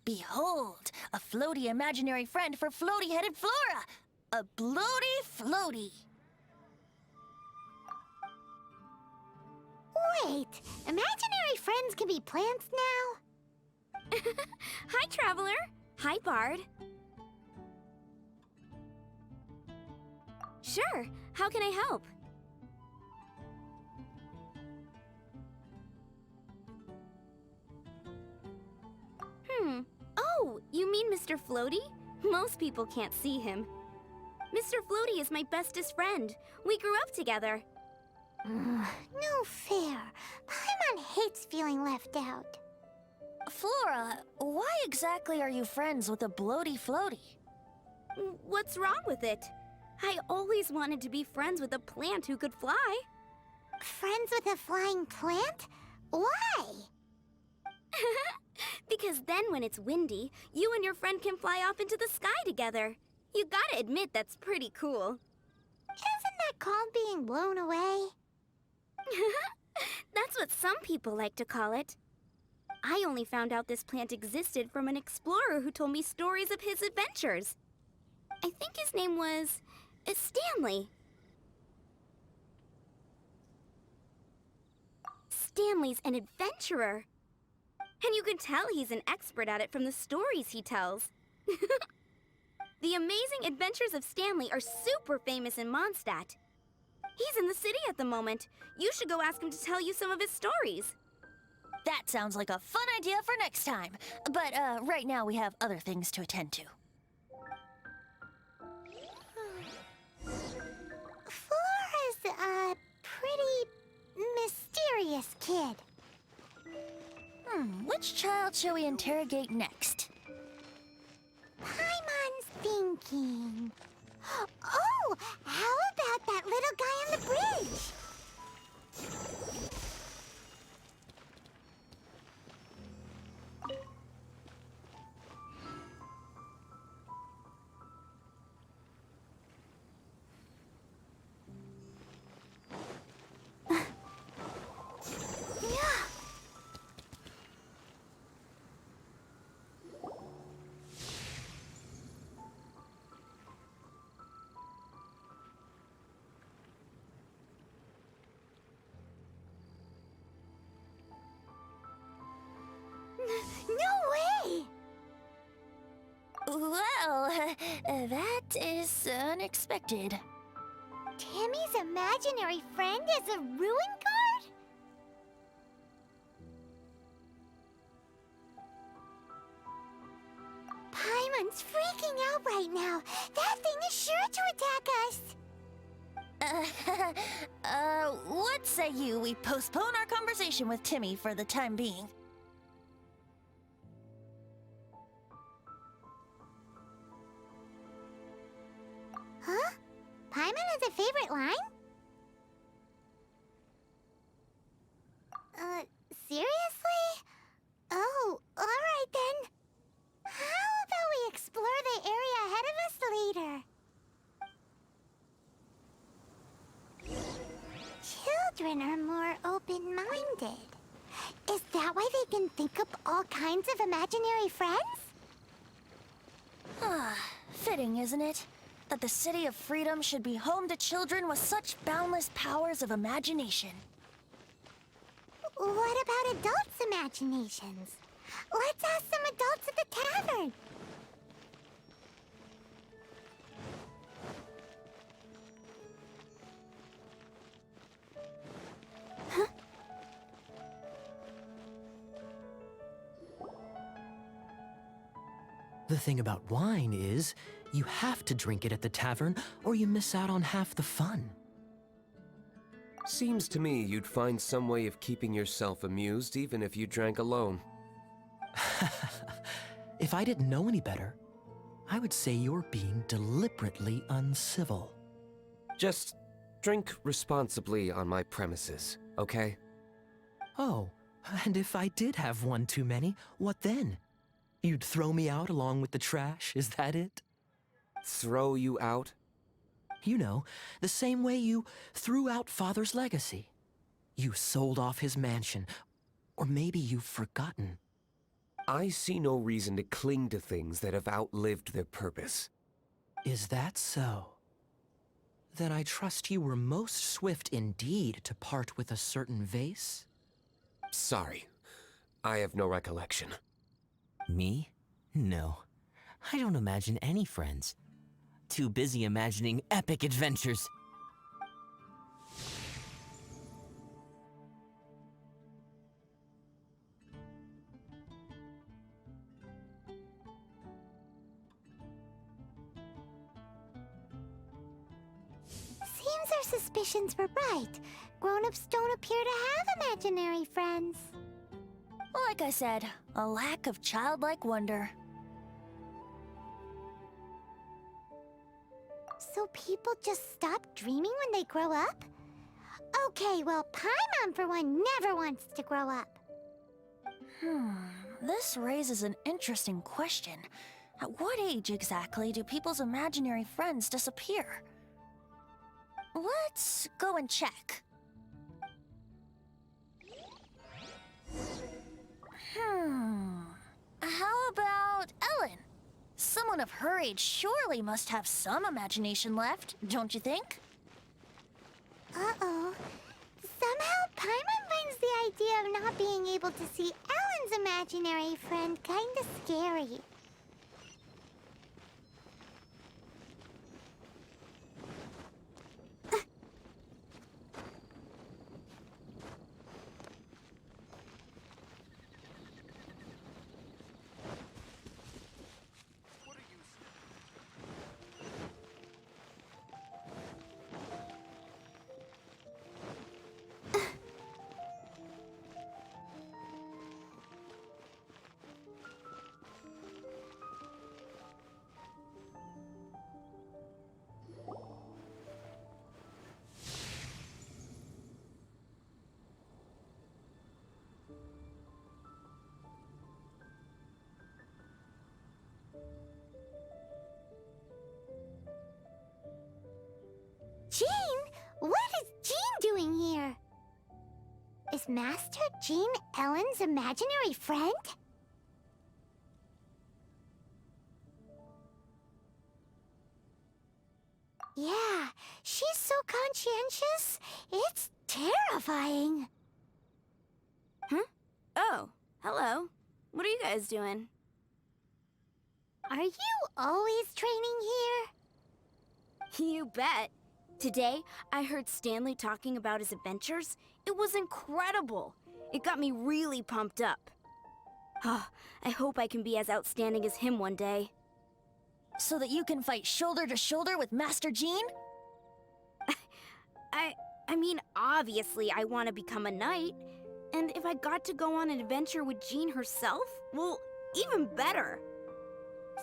Behold, a floaty imaginary friend for floaty-headed Flora! A bloaty floaty! Wait, imaginary friends can be plants now? Hi, Traveler. Hi, Bard. Sure, how can I help? Oh, you mean Mr. Floaty? Most people can't see him. Mr. Floaty is my bestest friend. We grew up together. No fair. Paimon hates feeling left out. Flora, why exactly are you friends with a bloaty floaty? What's wrong with it? I always wanted to be friends with a plant who could fly. Friends with a flying plant? Why? Because then when it's windy, you and your friend can fly off into the sky together. You gotta admit that's pretty cool. Isn't that called being blown away? That's what some people like to call it. I only found out this plant existed from an explorer who told me stories of his adventures. I think his name was Stanley. Stanley's an adventurer. And you can tell he's an expert at it from the stories he tells. The amazing adventures of Stanley are super famous in Mondstadt. He's in the city at the moment. You should go ask him to tell you some of his stories. That sounds like a fun idea for next time. But right now we have other things to attend to. Flora's a pretty mysterious kid. Which child shall we interrogate next? Paimon's thinking. Oh, how about that little guy on the bridge? No way! Well, that is unexpected. Timmy's imaginary friend is a ruin guard? Paimon's freaking out right now. That thing is sure to attack us. What say you we postpone our conversation with Timmy for the time being? Huh? Paimon has a favorite line? Seriously? Oh, alright then. How about we explore the area ahead of us later? Children are more open-minded. Is that why they can think up all kinds of imaginary friends? Fitting, isn't it? That the City of Freedom should be home to children with such boundless powers of imagination. What about adults' imaginations? Let's ask some adults at the tavern. Huh? The thing about wine is, you have to drink it at the tavern, or you miss out on half the fun. Seems to me you'd find some way of keeping yourself amused even if you drank alone. If I didn't know any better, I would say you're being deliberately uncivil. Just drink responsibly on my premises, okay? Oh, and if I did have one too many, what then? You'd throw me out along with the trash, is that it? Throw you out? You know, the same way you threw out Father's legacy. You sold off his mansion, or maybe you've forgotten. I see no reason to cling to things that have outlived their purpose. Is that so? Then I trust you were most swift indeed to part with a certain vase? Sorry, I have no recollection. Me? No. I don't imagine any friends. Too busy imagining epic adventures. Seems our suspicions were right. Grown-ups don't appear to have imaginary friends. Like I said, a lack of childlike wonder. So people just stop dreaming when they grow up? Okay, well, Paimon for one never wants to grow up. This raises an interesting question. At what age exactly do people's imaginary friends disappear? Let's go and check. How about Ellen? Someone of her age surely must have some imagination left, don't you think? Uh-oh. Somehow Paimon finds the idea of not being able to see Ellen's imaginary friend kinda scary. Jean? What is Jean doing here? Is Master Jean Ellen's imaginary friend? Yeah, she's so conscientious. It's terrifying. Oh, hello. What are you guys doing? Are you always training here? You bet. Today, I heard Stanley talking about his adventures. It was incredible. It got me really pumped up. I hope I can be as outstanding as him one day. So that you can fight shoulder to shoulder with Master Jean? I mean, obviously I want to become a knight. And if I got to go on an adventure with Jean herself, well, even better.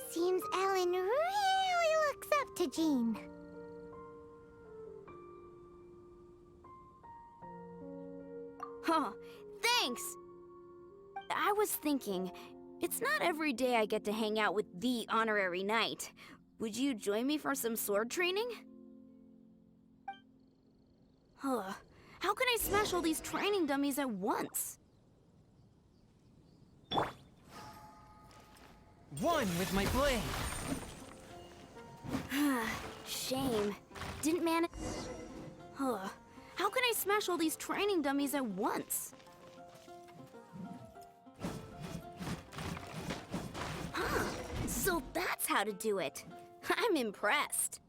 Seems Ellen really looks up to Jean. Thanks! I was thinking, it's not every day I get to hang out with the honorary knight. Would you join me for some sword training? How can I smash all these training dummies at once? One with my blade! Shame. Didn't manage. How can I smash all these training dummies at once? So that's how to do it. I'm impressed.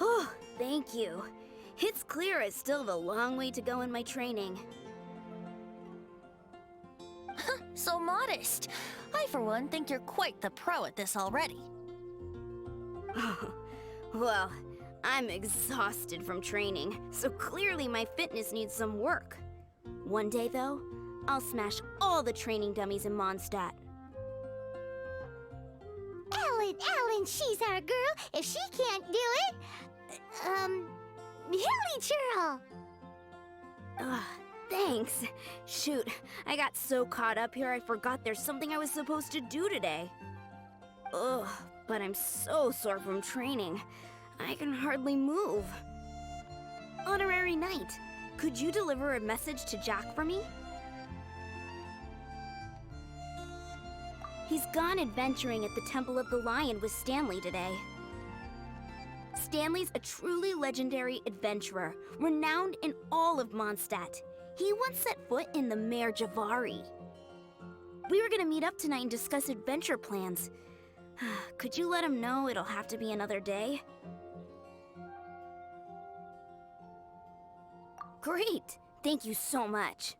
Oh, thank you. It's clear I still have a long way to go in my training. So modest. I, for one, think you're quite the pro at this already. Well, I'm exhausted from training, so clearly my fitness needs some work. One day, though, I'll smash all the training dummies in Mondstadt. Ellen, she's our girl. If she can't do it, Hilly Churl. Thanks. Shoot, I got so caught up here I forgot there's something I was supposed to do today. Ugh, but I'm so sore from training. I can hardly move. Honorary Knight, Could you deliver a message to Jack for me? He's gone adventuring at the Temple of the Lion with Stanley today. Stanley's a truly legendary adventurer, renowned in all of Mondstadt. He once set foot in the Mare Javari. We were gonna meet up tonight and discuss adventure plans. Could you let him know it'll have to be another day? Great! Thank you so much.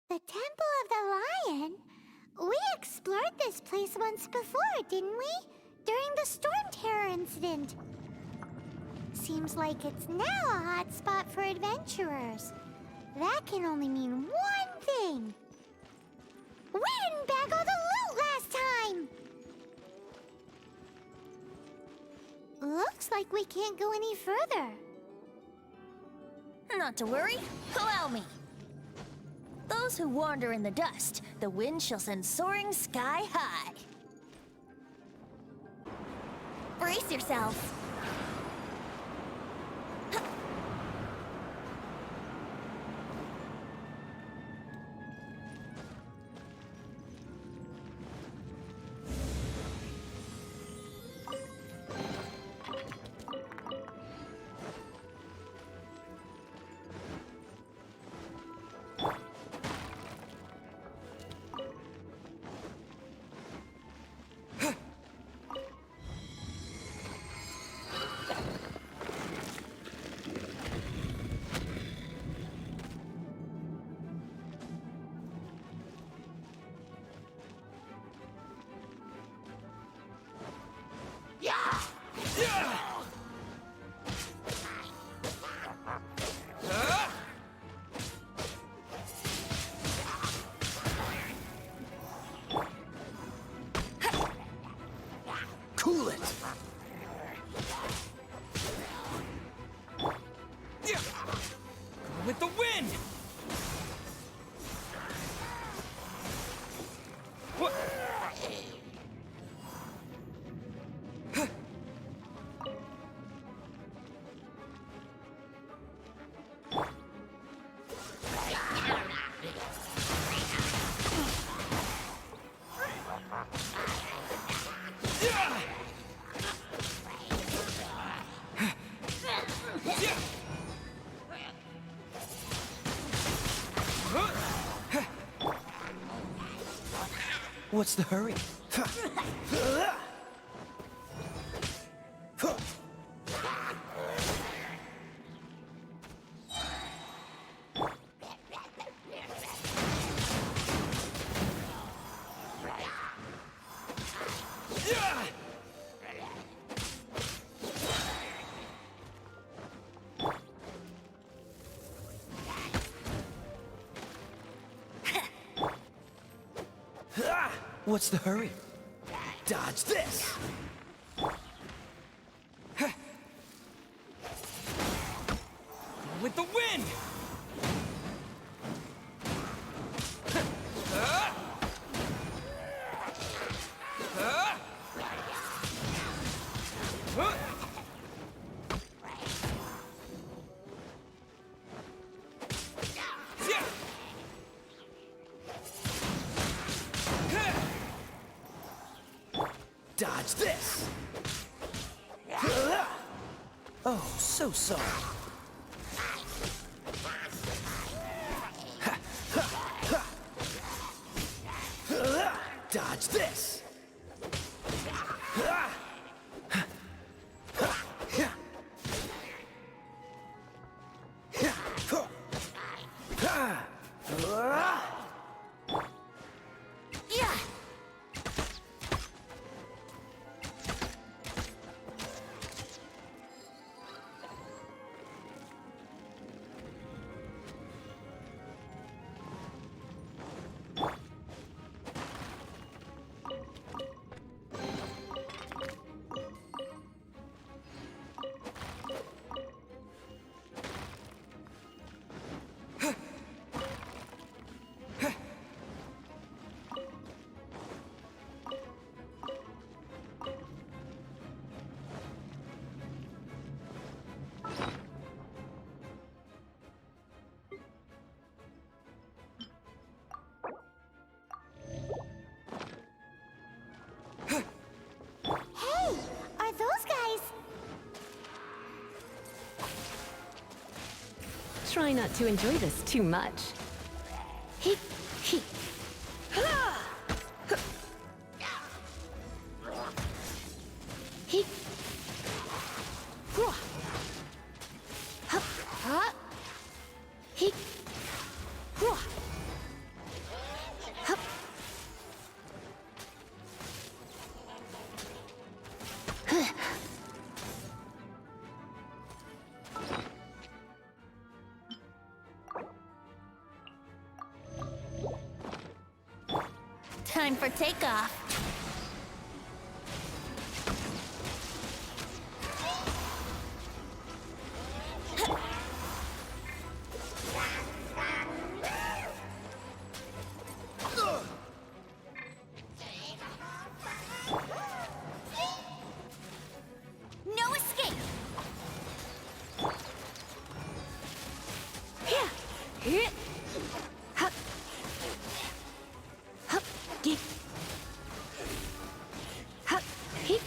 The Temple of the Lion? We explored this place once before, didn't we? During the Storm Terror incident. Seems like it's now a hot spot for adventurers. That can only mean one thing. We didn't bag all the loot last time! Looks like we can't go any further. Not to worry, allow me. Those who wander in the dust, the wind shall send soaring sky high. Brace yourselves. Cool it! With the wind! What? What's the hurry? What's the hurry? Dodge this! With the wind! Dodge this! Oh, so sorry. Dodge this! Yeah! Hey, are those guys? Try not to enjoy this too much. He, he. He. Hup, hup. He. Hup. Time for takeoff. No escape! Here. Here. Hup. Hup. Get. Hup. He.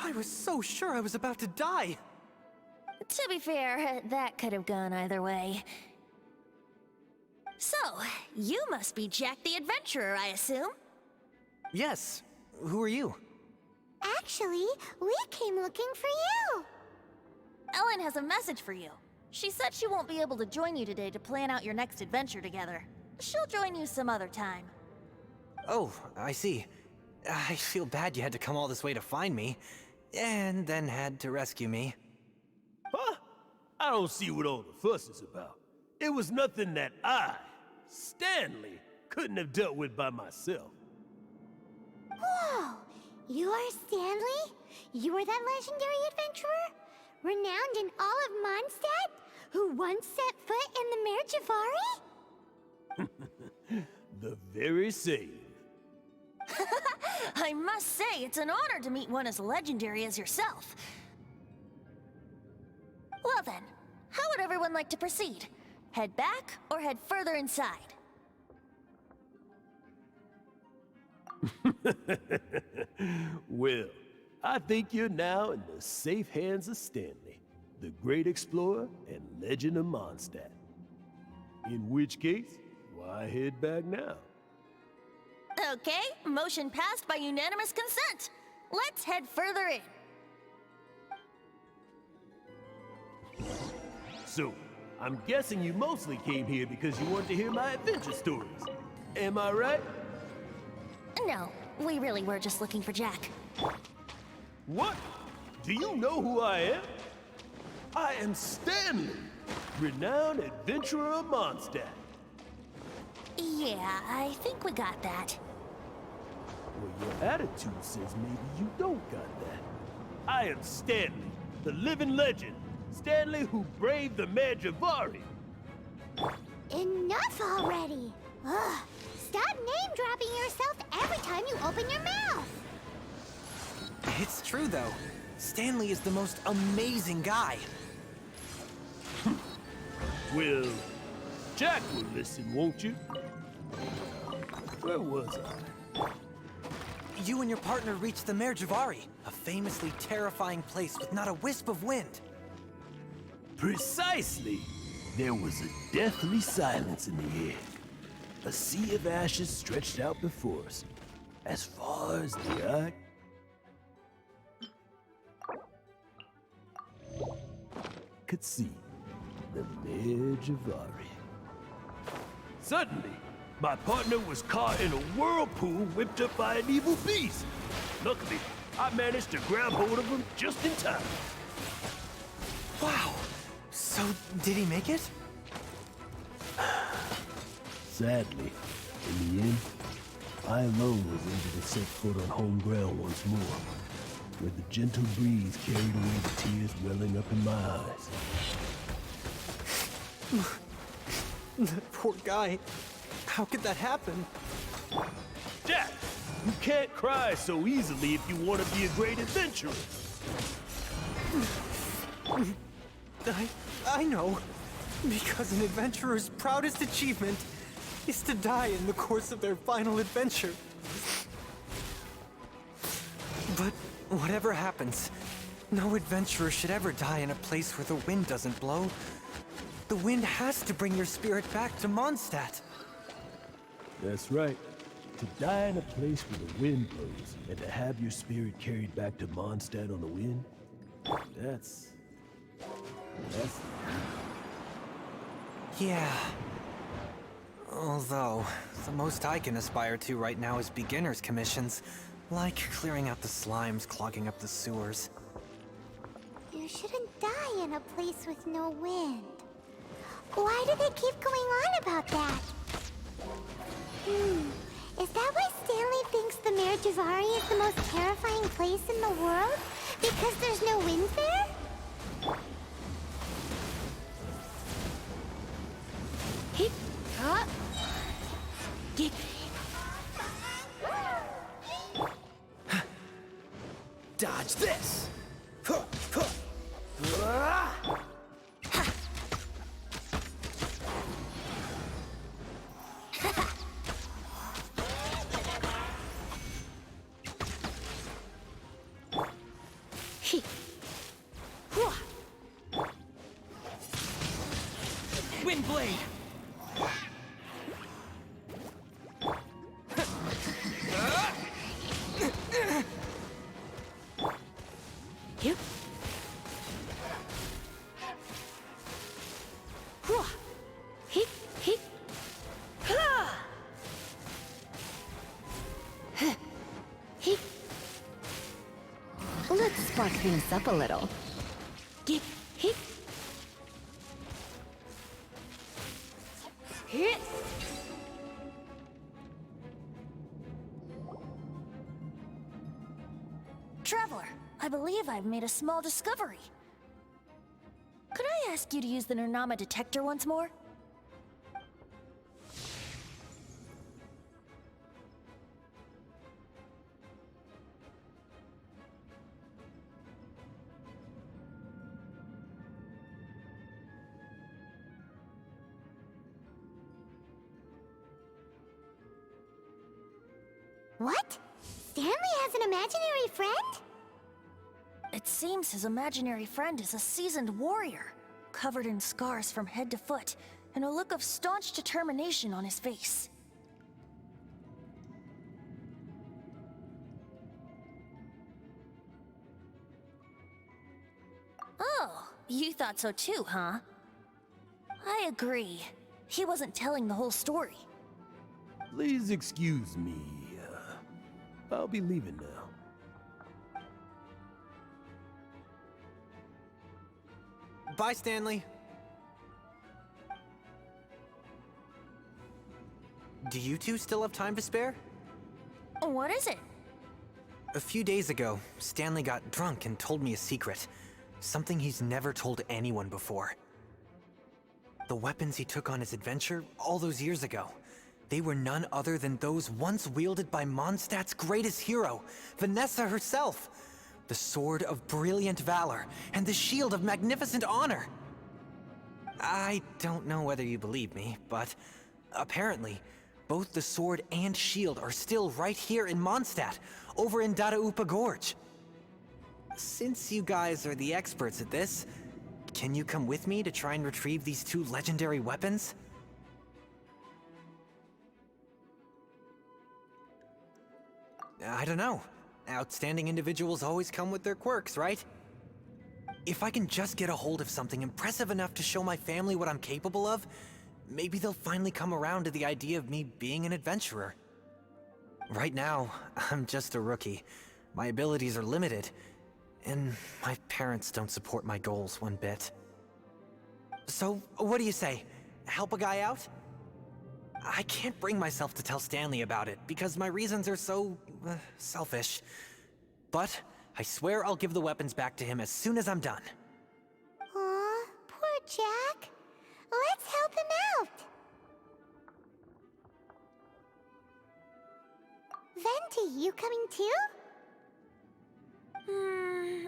I was so sure I was about to die. To be fair, that could have gone either way. So, you must be Jack the Adventurer, I assume? Yes. Who are you? Actually, we came looking for you. Ellen has a message for you. She said she won't be able to join you today to plan out your next adventure together. She'll join you some other time. Oh, I see. I feel bad you had to come all this way to find me, and then had to rescue me. Huh? I don't see what all the fuss is about. It was nothing that I, Stanley, couldn't have dealt with by myself. Whoa! You are Stanley? You are that legendary adventurer? Renowned in all of Mondstadt? Who once set foot in the Mare Javari? The very same. I must say, it's an honor to meet one as legendary as yourself. Well then, how would everyone like to proceed? Head back or head further inside? Well, I think you're now in the safe hands of Stanley, the great explorer and legend of Mondstadt. In which case, why head back now? Okay, motion passed by unanimous consent. Let's head further in. So, I'm guessing you mostly came here because you wanted to hear my adventure stories. Am I right? No, we really were just looking for Jack. What? Do you know who I am? I am Stanley, renowned adventurer of Mondstadt. Yeah, I think we got that. Well, your attitude says maybe you don't got that. I am Stanley, the living legend. Stanley who braved the Bravery. Enough already! Ugh. Stop name-dropping yourself every time you open your mouth! It's true, though. Stanley is the most amazing guy. Well, Jack will listen, won't you? Where was I? You and your partner reached the Bravery, a famously terrifying place with not a wisp of wind. Precisely! There was a deathly silence in the air. A sea of ashes stretched out before us, as far as the eye could see. The Bravery. Suddenly, my partner was caught in a whirlpool whipped up by an evil beast. Luckily, I managed to grab hold of him just in time. Wow. So, did he make it? Sadly, in the end, I alone was able to set foot on home ground once more, where the gentle breeze carried away the tears welling up in my eyes. That poor guy. How could that happen? Jack, you can't cry so easily if you want to be a great adventurer. I know. Because an adventurer's proudest achievement is to die in the course of their final adventure. But whatever happens, no adventurer should ever die in a place where the wind doesn't blow. The wind has to bring your spirit back to Mondstadt. That's right. To die in a place where the wind blows, and to have your spirit carried back to Mondstadt on the wind, that's... Yeah. Although, the most I can aspire to right now is beginner's commissions, like clearing out the slimes clogging up the sewers. You shouldn't die in a place with no wind. Why do they keep going on about that? Is that why Stanley thinks the Bravery is the most terrifying place in the world? Because there's no wind there? Hip, hop, get. Dodge this! Wind blade! Yep. Hit, hit. Hit. Let's spark things up a little. Get hit. Hit. Traveler, I believe I've made a small discovery. Could I ask you to use the Nernama detector once more? What? Stanley has an imaginary friend? It seems his imaginary friend is a seasoned warrior, covered in scars from head to foot, and a look of staunch determination on his face. Oh, you thought so too, huh? I agree. He wasn't telling the whole story. Please excuse me. I'll be leaving now. Bye, Stanley. Do you two still have time to spare? What is it? A few days ago, Stanley got drunk and told me a secret. Something he's never told anyone before. The weapons he took on his adventure all those years ago, they were none other than those once wielded by Mondstadt's greatest hero, Vanessa herself. The Sword of Brilliant Valor and the Shield of Magnificent Honor. I don't know whether you believe me, but apparently, both the sword and shield are still right here in Mondstadt, over in Dadaupa Gorge. Since you guys are the experts at this, can you come with me to try and retrieve these two legendary weapons? I don't know. Outstanding individuals always come with their quirks, right? If I can just get a hold of something impressive enough to show my family what I'm capable of, maybe they'll finally come around to the idea of me being an adventurer. Right now, I'm just a rookie. My abilities are limited, and my parents don't support my goals one bit. So, what do you say? Help a guy out? I can't bring myself to tell Stanley about it, because my reasons are so, selfish. But I swear I'll give the weapons back to him as soon as I'm done. Aw, poor Jack. Let's help him out. Venti, you coming too?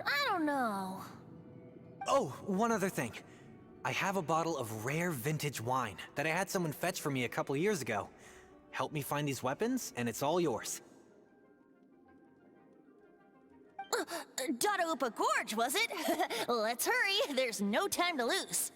I don't know. Oh, one other thing. I have a bottle of rare vintage wine that I had someone fetch for me a couple years ago. Help me find these weapons, and it's all yours. Dadaupa Gorge, was it? Let's hurry, there's no time to lose.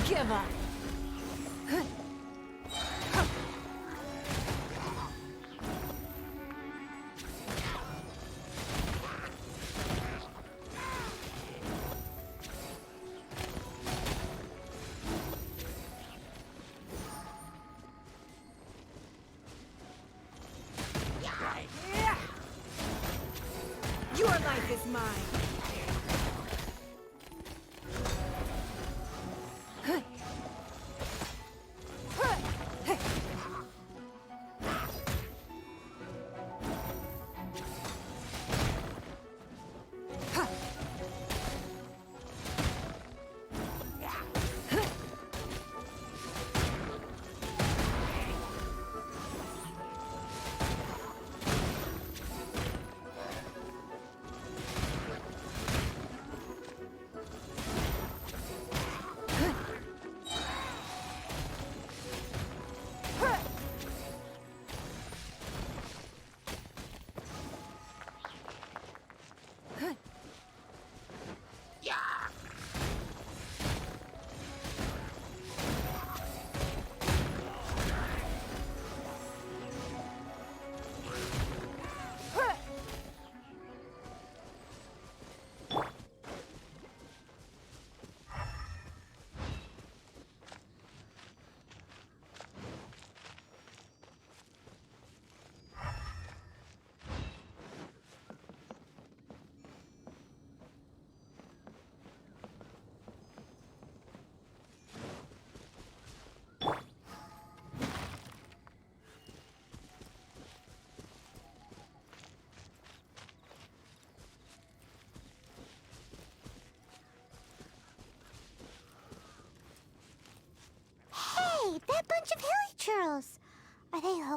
Give up. Your life is mine.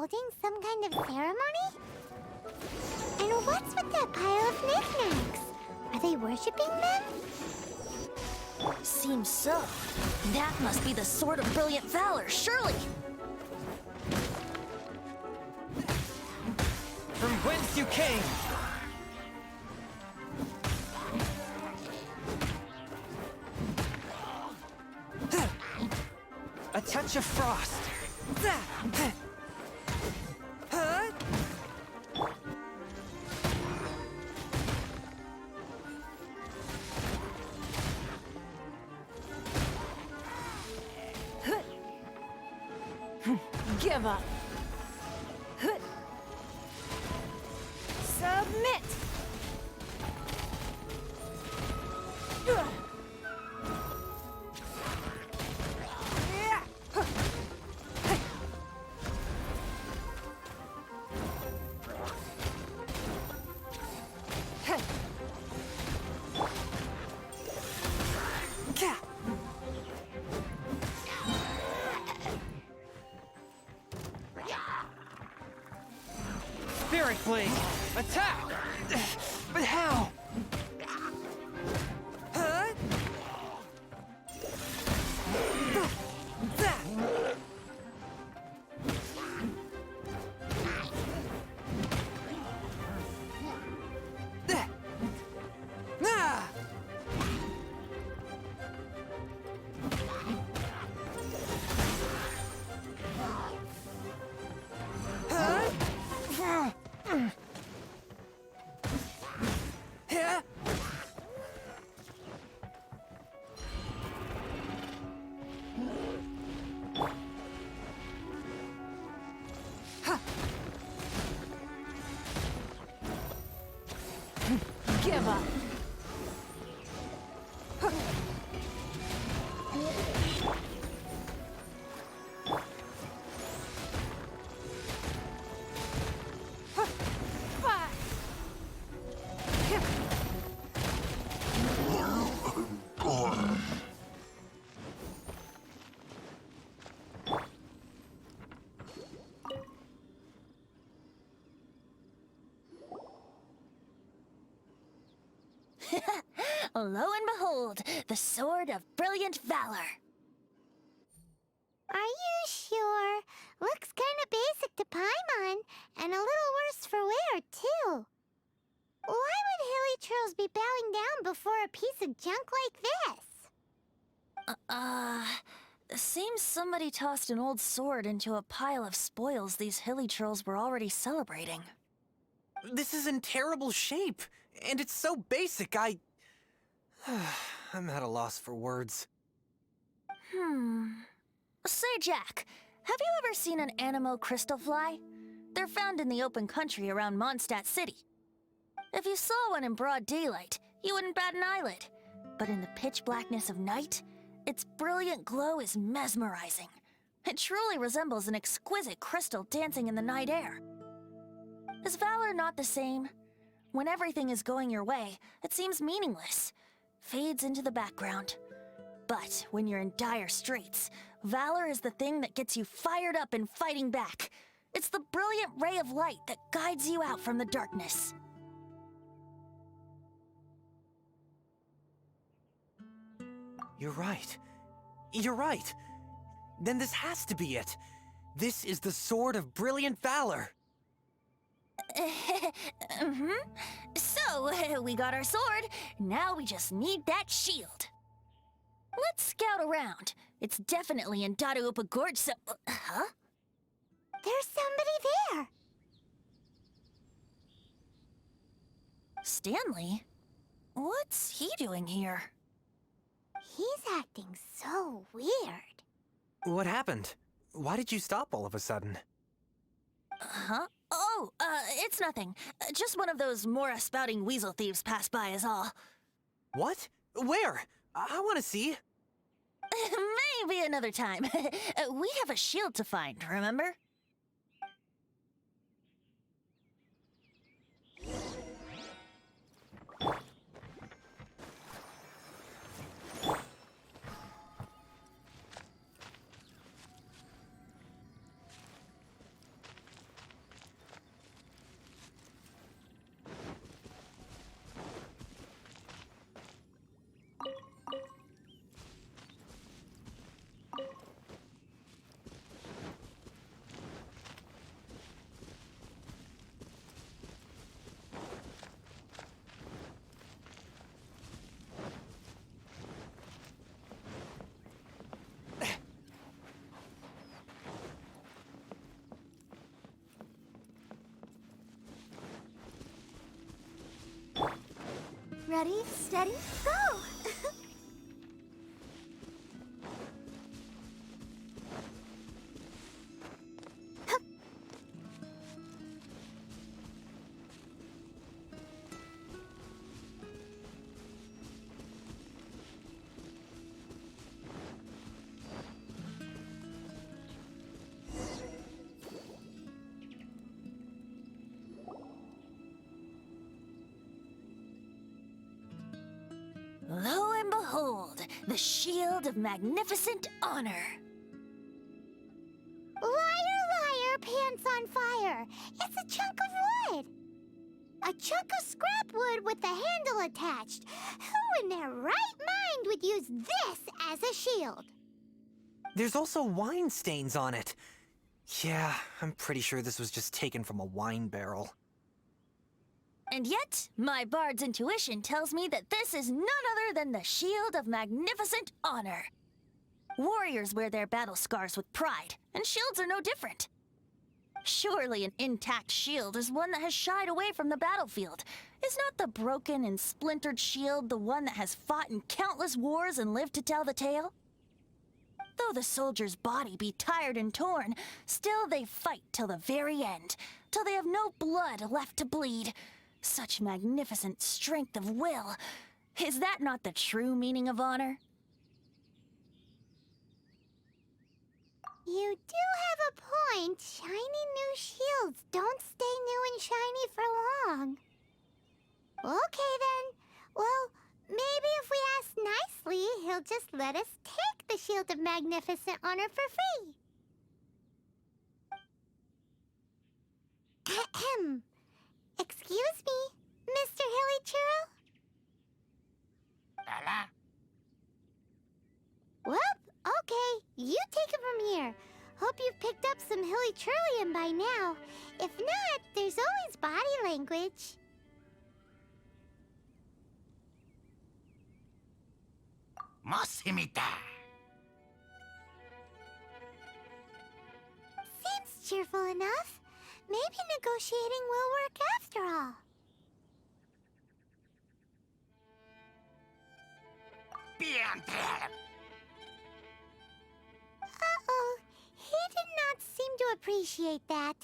holding some kind of ceremony? And what's with that pile of knickknacks? Are they worshipping them? Seems so. That must be the Sword of Brilliant Valor, surely! From whence you came! A touch of frost! Give up. Submit. Spirit Blade! Attack! But how? Give up. Lo and behold, the Sword of Brilliant Valor. Are you sure? Looks kinda basic to Paimon, and a little worse for wear, too. Why would hilly trolls be bowing down before a piece of junk like this? Seems somebody tossed an old sword into a pile of spoils these hilly trolls were already celebrating. This is in terrible shape, and it's so basic, I'm at a loss for words. Say, Jack, have you ever seen an Animo crystal fly? They're found in the open country around Mondstadt City. If you saw one in broad daylight, you wouldn't bat an eyelid. But in the pitch blackness of night, its brilliant glow is mesmerizing. It truly resembles an exquisite crystal dancing in the night air. Is valor not the same? When everything is going your way, it seems meaningless, fades into the background. But when you're in dire straits, valor is the thing that gets you fired up and fighting back. It's the brilliant ray of light that guides you out from the darkness. You're right. You're right. Then this has to be it. This is the Sword of Brilliant Valor. So, we got our sword. Now we just need that shield. Let's scout around. It's definitely in Dadaupa Gorge, so... Huh? There's somebody there. Stanley? What's he doing here? He's acting so weird. What happened? Why did you stop all of a sudden? Huh? Oh, it's nothing. Just one of those Mora-spouting weasel thieves passed by is all. What? Where? I want to see. Maybe another time. We have a shield to find, remember? Ready, steady, go! Lo and behold, the shield of magnificent honor. Liar, liar, pants on fire. It's a chunk of wood. A chunk of scrap wood with the handle attached. Who in their right mind would use this as a shield? There's also wine stains on it. Yeah, I'm pretty sure this was just taken from a wine barrel. And yet, my bard's intuition tells me that this is none other than the shield of magnificent honor. Warriors wear their battle scars with pride, and shields are no different. Surely an intact shield is one that has shied away from the battlefield. Is not the broken and splintered shield the one that has fought in countless wars and lived to tell the tale? Though the soldier's body be tired and torn, still they fight till the very end, till they have no blood left to bleed. Such magnificent strength of will. Is that not the true meaning of honor? You do have a point. Shiny new shields don't stay new and shiny for long. Okay then. Well, maybe if we ask nicely, he'll just let us take the Shield of Magnificent Honor for free. Ahem. Excuse me, Mr. Hilly Churro? Well, okay, you take it from here. Hope you've picked up some Hilly Churlium by now. If not, there's always body language. Seems cheerful enough. Maybe negotiating will work after all. Uh-oh. He did not seem to appreciate that.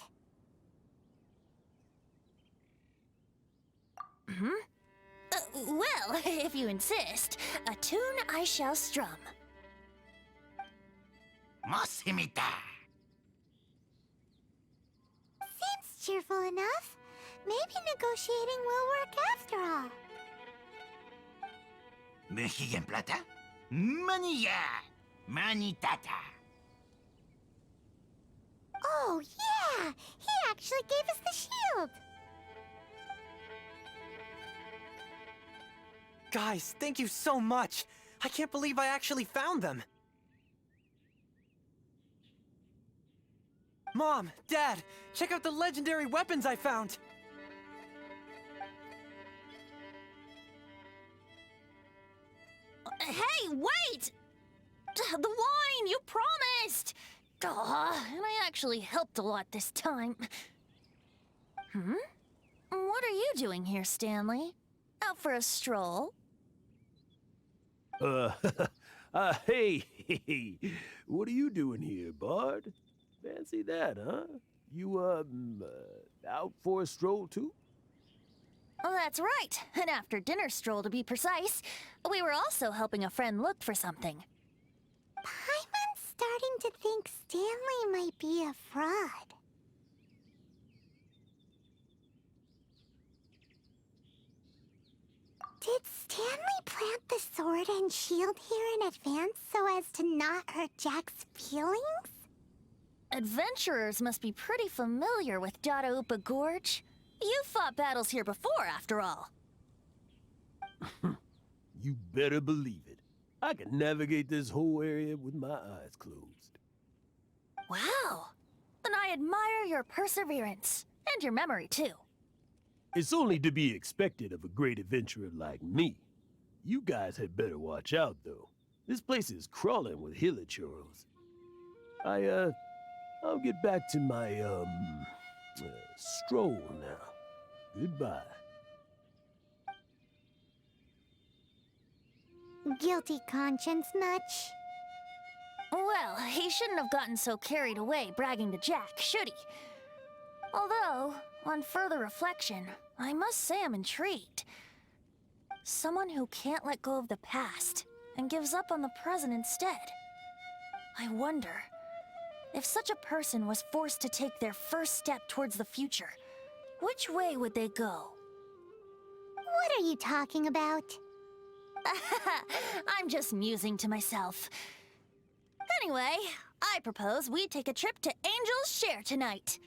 Well, if you insist, a tune I shall strum. Seems cheerful enough. Maybe negotiating will work after all. Mexican plata? Manilla! Manitata! Oh, yeah! He actually gave us the shield! Guys, thank you so much! I can't believe I actually found them! Mom, Dad, check out the legendary weapons I found! Hey, wait! The wine, you promised! And I actually helped a lot this time. What are you doing here, Stanley? Out for a stroll? Hey, what are you doing here, Bard? Fancy that, huh? You, out for a stroll, too? Oh, that's right. An after-dinner stroll, to be precise. We were also helping a friend look for something. Paimon's starting to think Stanley might be a fraud. Did Stanley plant the sword and shield here in advance so as to not hurt Jack's feelings? Adventurers must be pretty familiar with Dadaupa Gorge. You fought battles here before, after all. You better believe it. I can navigate this whole area with my eyes closed. Wow. Then I admire your perseverance. And your memory, too. It's only to be expected of a great adventurer like me. You guys had better watch out, though. This place is crawling with hilichurls. I'll get back to my, stroll now. Goodbye. guilty conscience much? Well, he shouldn't have gotten so carried away bragging to Jack, should he? Although, on further reflection, I must say I'm intrigued. Someone who can't let go of the past and gives up on the present instead. I wonder, if such a person was forced to take their first step towards the future, which way would they go? What are you talking about? I'm just musing to myself. Anyway, I propose we take a trip to Angel's Share tonight.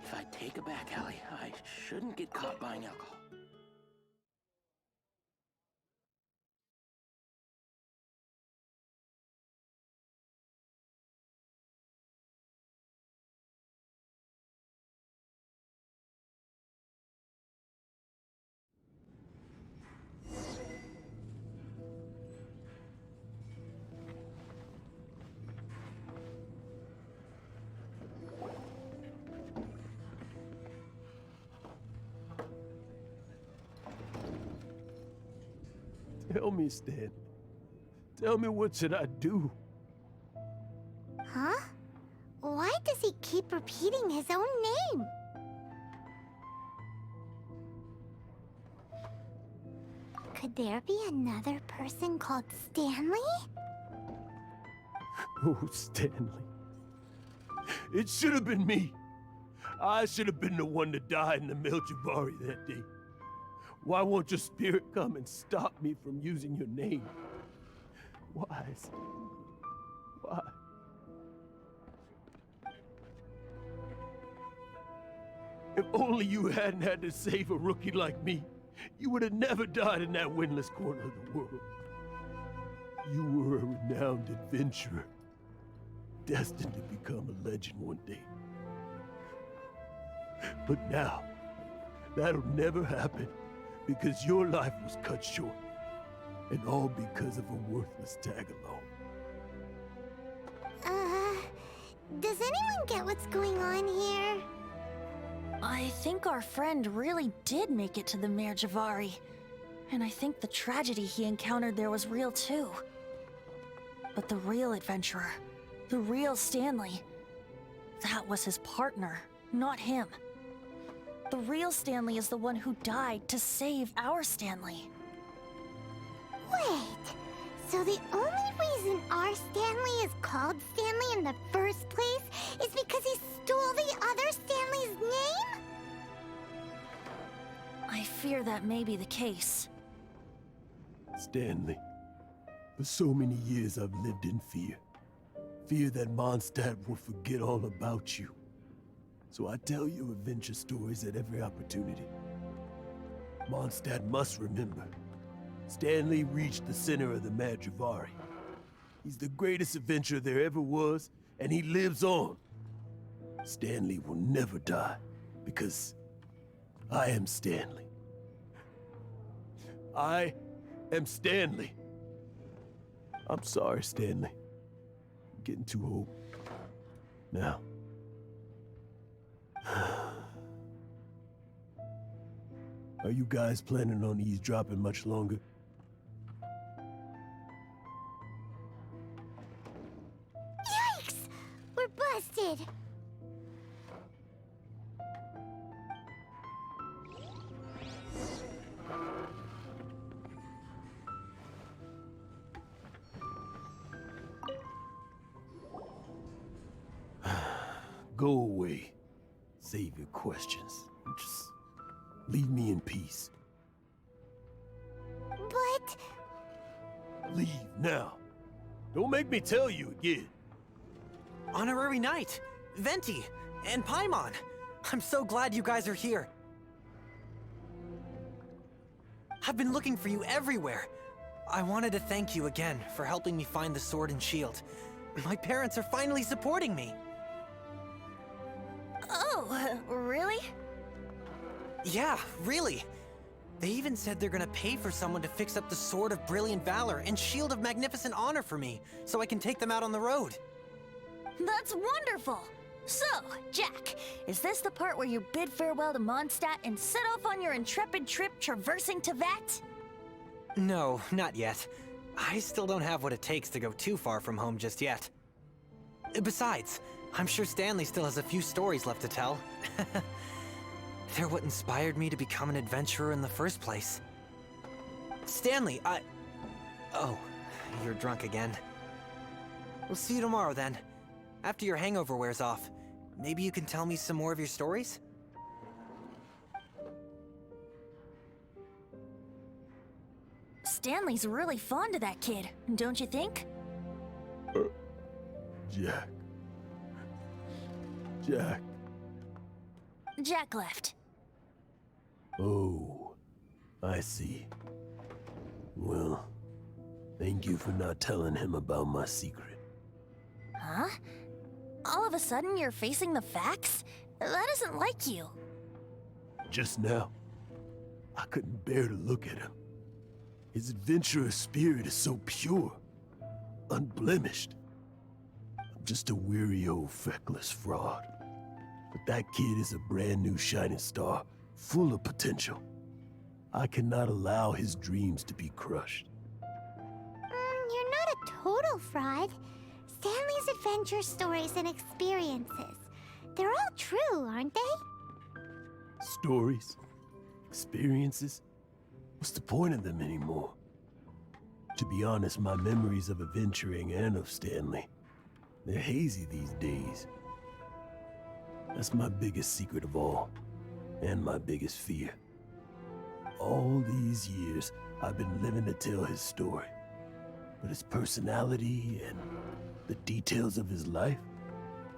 If I take a back alley, I shouldn't get caught buying alcohol. Tell me, Stan. Tell me, what should I do? Huh? Why does he keep repeating his own name? Could there be another person called Stanley? Oh, Stanley. It should have been me. I should have been the one that died in the Melchivari that day. Why won't your spirit come and stop me from using your name? Why? Why? If only you hadn't had to save a rookie like me, you would have never died in that windless corner of the world. You were a renowned adventurer, destined to become a legend one day. But now, that'll never happen, because your life was cut short, and all because of a worthless tag-along. Does anyone get what's going on here? I think our friend really did make it to the Mare Javari. And I think the tragedy he encountered there was real too. But the real adventurer, the real Stanley, that was his partner, not him. The real Stanley is the one who died to save our Stanley. Wait, so the only reason our Stanley is called Stanley in the first place is because he stole the other Stanley's name? I fear that may be the case. Stanley, for so many years I've lived in fear. Fear that Mondstadt will forget all about you. So I tell you adventure stories at every opportunity. Mondstadt must remember. Stanley reached the center of the Mare Javari. He's the greatest adventurer there ever was, and he lives on. Stanley will never die, because I am Stanley. I am Stanley. I'm sorry, Stanley. I'm getting too old. Now, Are you guys planning on eavesdropping much longer? Yikes! We're busted! Go away. Save your questions. Just leave me in peace. But... Leave now. Don't make me tell you again. Honorary Knight, Venti, and Paimon. I'm so glad you guys are here. I've been looking for you everywhere. I wanted to thank you again for helping me find the sword and shield. My parents are finally supporting me. Oh, really? Yeah, really. They even said they're gonna pay for someone to fix up the Sword of Brilliant Valor and Shield of Magnificent Honor for me, so I can take them out on the road. That's wonderful! So, Jack, is this the part where you bid farewell to Mondstadt and set off on your intrepid trip traversing Teyvat? No, not yet. I still don't have what it takes to go too far from home just yet. Besides, I'm sure Stanley still has a few stories left to tell. They're what inspired me to become an adventurer in the first place. Stanley, Oh, you're drunk again. We'll see you tomorrow then. After your hangover wears off, maybe you can tell me some more of your stories? Stanley's really fond of that kid, don't you think? Jack. Jack. Jack left. Oh, I see. Well, thank you for not telling him about my secret. Huh? All of a sudden you're facing the facts? That isn't like you. Just now, I couldn't bear to look at him. His adventurous spirit is so pure, unblemished. I'm just a weary old feckless fraud. But that kid is a brand new shining star, full of potential. I cannot allow his dreams to be crushed. You're not a total fraud. Stanley's adventure stories and experiences. They're all true, aren't they? Stories? Experiences? What's the point of them anymore? To be honest, my memories of adventuring and of Stanley, they're hazy these days. That's my biggest secret of all, and my biggest fear. All these years, I've been living to tell his story. But his personality and the details of his life,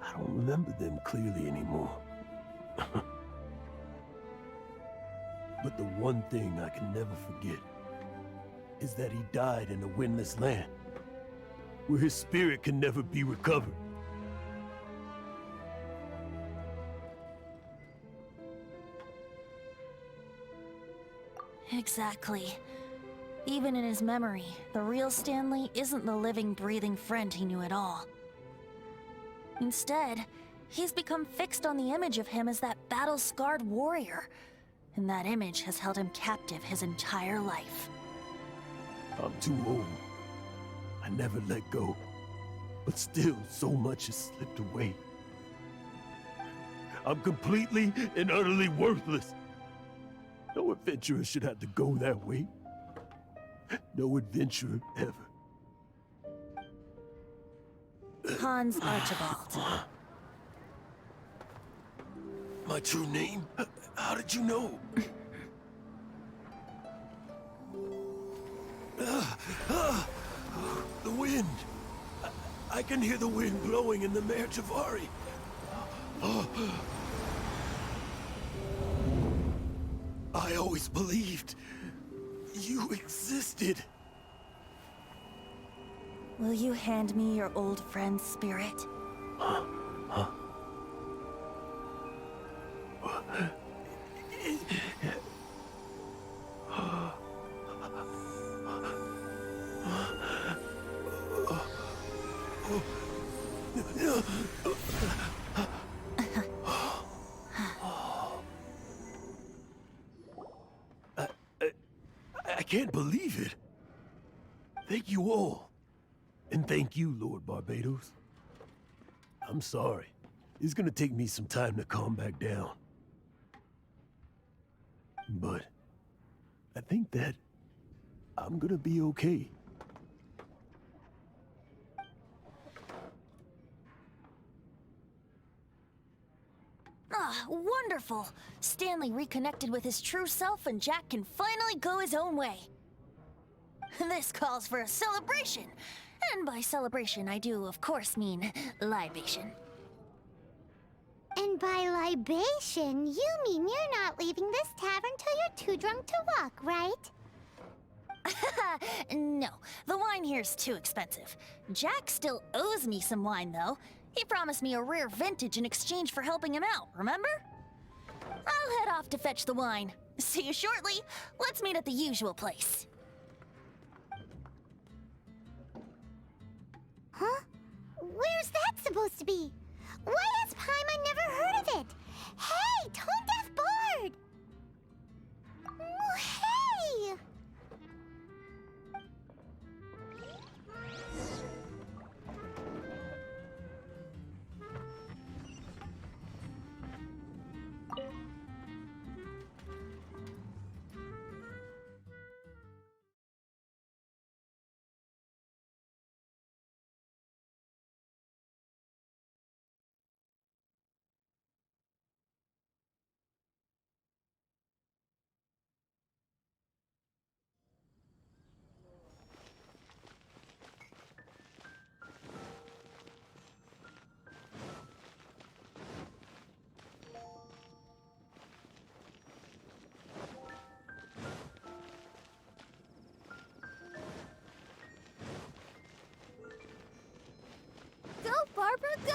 I don't remember them clearly anymore. But the one thing I can never forget is that he died in a windless land, where his spirit can never be recovered. Exactly. Even in his memory, the real Stanley isn't the living, breathing friend he knew at all. Instead, he's become fixed on the image of him as that battle-scarred warrior, and that image has held him captive his entire life. I'm too old. I never let go. But still, so much has slipped away. I'm completely and utterly worthless. No adventurer should have to go that way. No adventurer ever. Hans Archibald. My true name? How did you know? The wind. I can hear the wind blowing in the Mare Javari. I always believed you existed. Will you hand me your old friend's spirit? Huh? can't believe it. Thank you all. And thank you, Lord Barbatos. I'm sorry. It's gonna take me some time to calm back down. But I think that I'm gonna be okay. Ah, wonderful! Stanley reconnected with his true self and Jack can finally go his own way. This calls for a celebration! And by celebration, I do, of course, mean libation. And by libation, you mean you're not leaving this tavern till you're too drunk to walk, right? No, the wine here's too expensive. Jack still owes me some wine, though. He promised me a rare vintage in exchange for helping him out, remember? I'll head off to fetch the wine. See you shortly. Let's meet at the usual place. Huh? Where's that supposed to be? Why has Paimon never heard of it? Hey, Tone Deaf Bard! Oh, hey! Go, Barbara, go!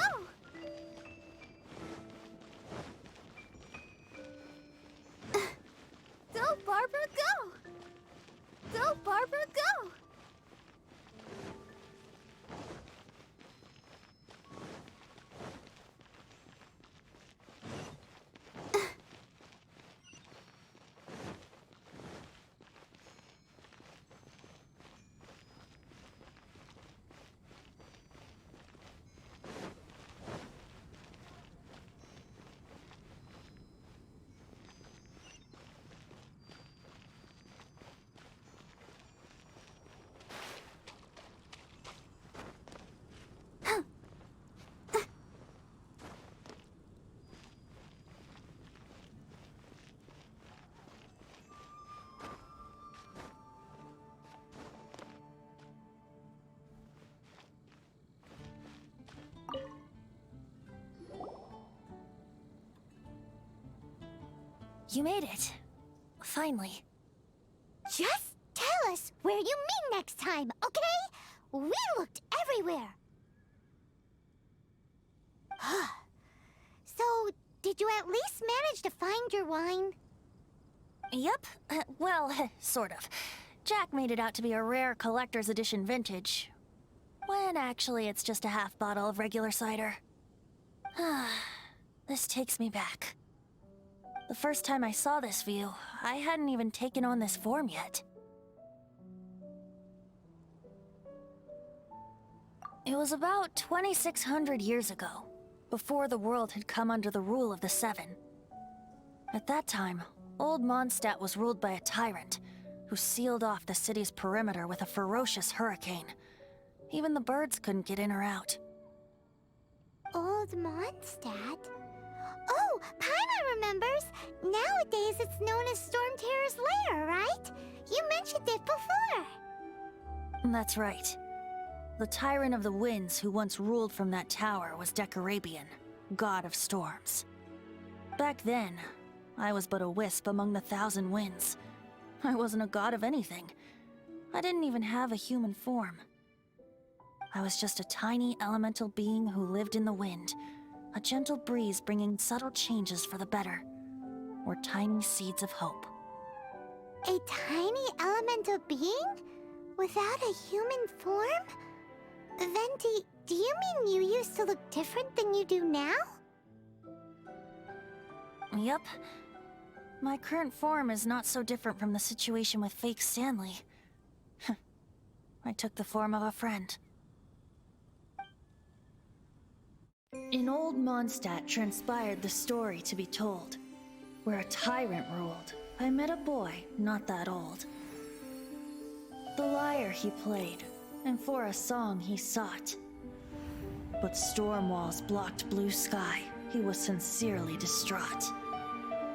Go, Barbara, go! Go, Barbara, go! You made it. Finally. Just tell us where you meet next time, okay? We looked everywhere. So, did you at least manage to find your wine? Yep. Well, sort of. Jack made it out to be a rare collector's edition vintage. When actually it's just a half bottle of regular cider. This takes me back. The first time I saw this view, I hadn't even taken on this form yet. It was about 2,600 years ago, before the world had come under the rule of the Seven. At that time, old Mondstadt was ruled by a tyrant, who sealed off the city's perimeter with a ferocious hurricane. Even the birds couldn't get in or out. Old Mondstadt? Oh, Paimon remembers! Nowadays it's known as Storm Terror's lair, right? You mentioned it before! That's right. The Tyrant of the Winds who once ruled from that tower was Decarabian, god of storms. Back then, I was but a wisp among the thousand winds. I wasn't a god of anything. I didn't even have a human form. I was just a tiny elemental being who lived in the wind, a gentle breeze bringing subtle changes for the better, or tiny seeds of hope. A tiny elemental being? Without a human form? Venti, do you mean you used to look different than you do now? Yep. My current form is not so different from the situation with fake Stanley. I took the form of a friend. In old Mondstadt transpired the story to be told. Where a tyrant ruled, I met a boy not that old. The lyre he played, and for a song he sought. But storm walls blocked blue sky, he was sincerely distraught.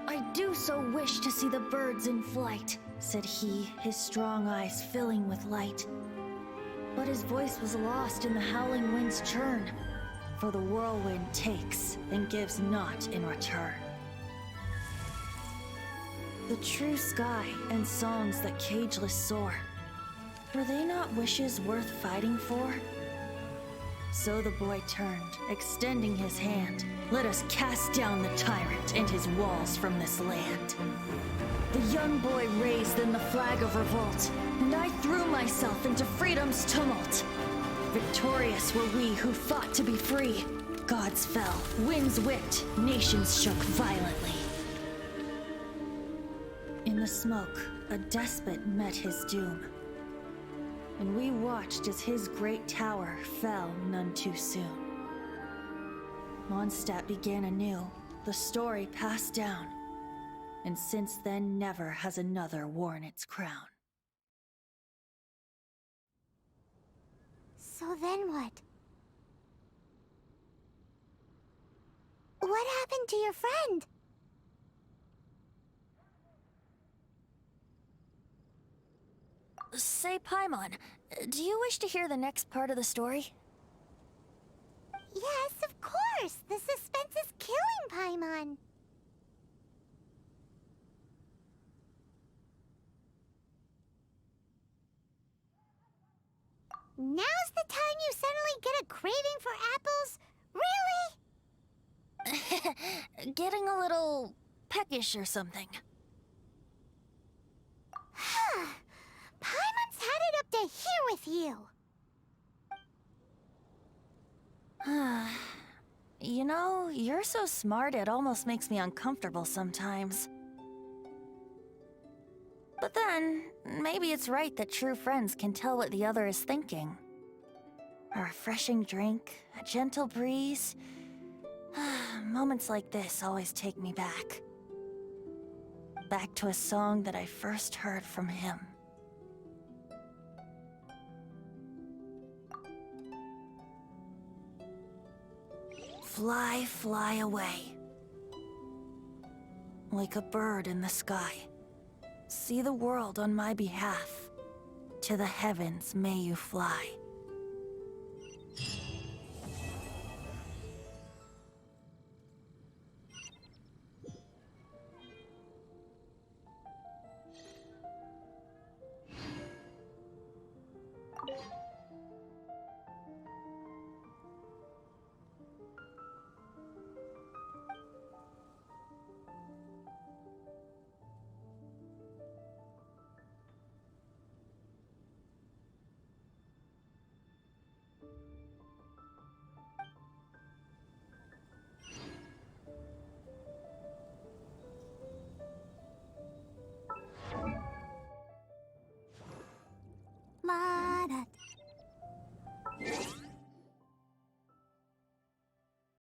I do so wish to see the birds in flight, said he, his strong eyes filling with light. But his voice was lost in the howling wind's churn, for the whirlwind takes and gives not in return. The true sky and songs that cageless soar, were they not wishes worth fighting for? So the boy turned, extending his hand. Let us cast down the tyrant and his walls from this land. The young boy raised then the flag of revolt, and I threw myself into freedom's tumult. Victorious were we who fought to be free. Gods fell, winds whipped, nations shook violently. In the smoke, a despot met his doom. And we watched as his great tower fell none too soon. Mondstadt began anew, the story passed down, and since then never has another worn its crown. So then what? What happened to your friend? Say, Paimon, do you wish to hear the next part of the story? Yes, of course! The suspense is killing Paimon! Now's the time you suddenly get a craving for apples? Really? Getting a little peckish or something. Paimon's had it up to here with you! You know, you're so smart it almost makes me uncomfortable sometimes. But then, maybe it's right that true friends can tell what the other is thinking. A refreshing drink, a gentle breeze. Moments like this always take me back. Back to a song that I first heard from him. Fly, fly away. Like a bird in the sky. See the world on my behalf. To the heavens may you fly.